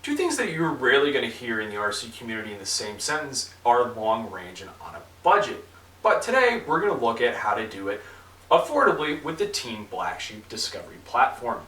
Two things that you're rarely going to hear in the RC community in the same sentence are long range and on a budget. But today we're going to look at how to do it affordably with the Team Black Sheep Discovery platform.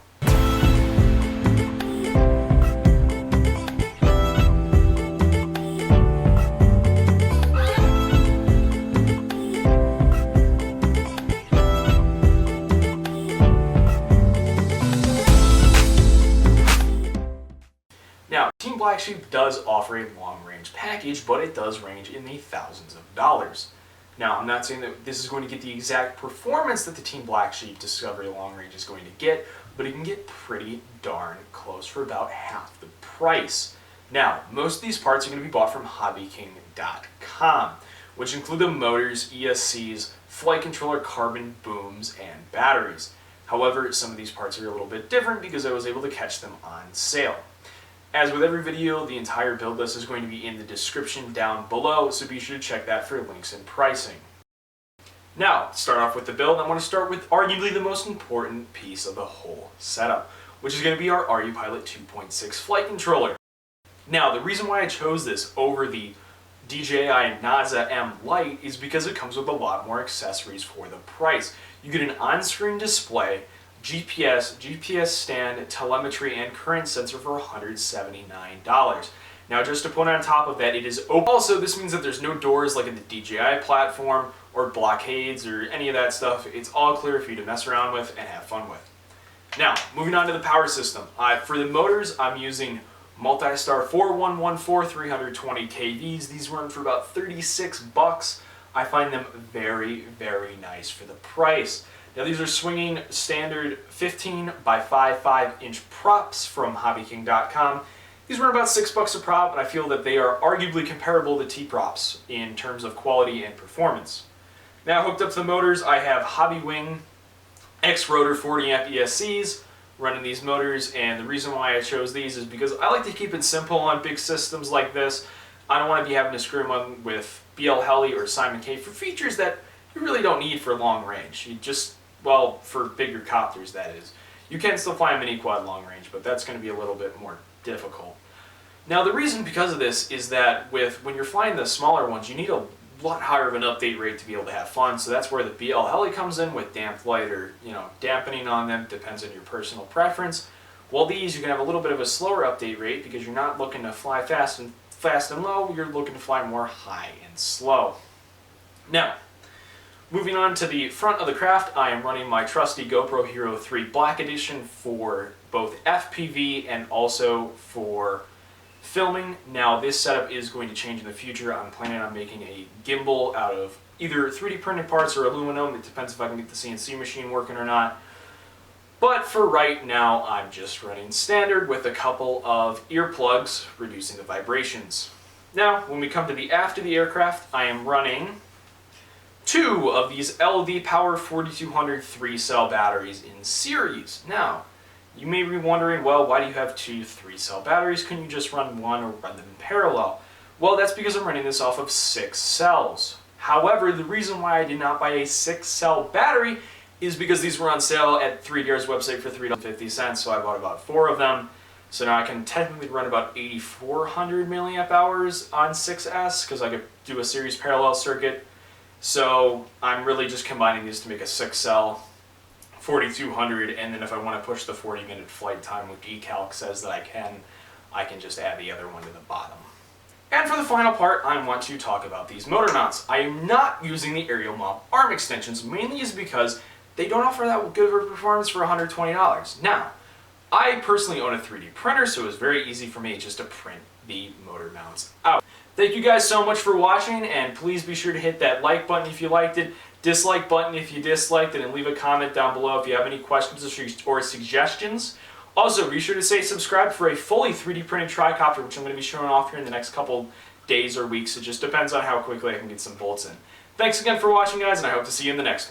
Now, Team Black Sheep does offer a long-range package, but it does range in the thousands of dollars. Now, I'm not saying that this is going to get the exact performance that the Team Black Sheep Discovery Long Range is going to get, but it can get pretty darn close for about half the price. Now, most of these parts are going to be bought from hobbyking.com, which include the motors, ESCs, flight controller, carbon booms, and batteries. However, some of these parts are a little bit different because I was able to catch them on sale. As with every video, the entire build list is going to be in the description down below, so be sure to check that for links and pricing. Now, to start off with the build, I want to start with arguably the most important piece of the whole setup, which is going to be our RU-Pilot 2.6 flight controller. Now, the reason why I chose this over the DJI NASA M Lite is because it comes with a lot more accessories for the price. You get an on-screen display, GPS stand, telemetry, and current sensor for $179. Now, just to put on top of that, it is open. Also, this means that there's no doors like in the DJI platform or blockades or any of that stuff. It's all clear for you to mess around with and have fun with. Now, moving on to the power system. For the motors, I'm using Multistar 4114 320 kVs. These run for about 36 bucks. I find them very, very nice for the price. Now, these are swinging standard 15 by 5.5-inch props from hobbyking.com. These run about 6 bucks a prop, and I feel that they are arguably comparable to T-props in terms of quality and performance. Now, hooked up to the motors, I have Hobbywing X-Rotor 40 amp ESCs running these motors, and the reason why I chose these is because I like to keep it simple on big systems like this. I don't want to be having to screw them on with BL Heli or Simon K for features that you really don't need for long range. You just, well, for bigger copters, that is. You can still fly a mini quad long range, but that's going to be a little bit more difficult. Now, the reason because of this is that when you're flying the smaller ones, you need a lot higher of an update rate to be able to have fun, so that's where the BL Heli comes in with damp light or, dampening on them, depends on your personal preference. While these, you can have a little bit of a slower update rate because you're not looking to fly fast and low, you're looking to fly more high and slow. Now, moving on to the front of the craft, I am running my trusty GoPro Hero 3 Black Edition for both FPV and also for filming. Now, this setup is going to change in the future. I'm planning on making a gimbal out of either 3D printed parts or aluminum. It depends if I can get the CNC machine working or not. But for right now, I'm just running standard with a couple of earplugs, reducing the vibrations. Now, when we come to the aft of the aircraft, I am running 2 of these LD Power 4200 3-cell batteries in series. Now, you may be wondering, well, why do you have 2 3-cell batteries? Couldn't you just run one or run them in parallel? Well, that's because I'm running this off of 6 cells. However, the reason why I did not buy a 6-cell battery is because these were on sale at 3DR's website for $3.50, so I bought about 4 of them. So now I can technically run about 8,400 milliamp hours on 6S because I could do a series parallel circuit. So I'm really just combining these to make a 6-cell 4200, and then if I want to push the 40-minute flight time, which eCalc says that I can just add the other one to the bottom. And for the final part, I want to talk about these motor mounts. I am not using the aerial mount arm extensions, mainly is because they don't offer that good of a performance for $120. Now, I personally own a 3D printer, so it was very easy for me just to print the motor mounts out. Thank you guys so much for watching, and please be sure to hit that like button if you liked it, dislike button if you disliked it, and leave a comment down below if you have any questions or suggestions. Also, be sure to say subscribe for a fully 3D printed tricopter, which I'm going to be showing off here in the next couple days or weeks. It just depends on how quickly I can get some bolts in. Thanks again for watching, guys, and I hope to see you in the next one.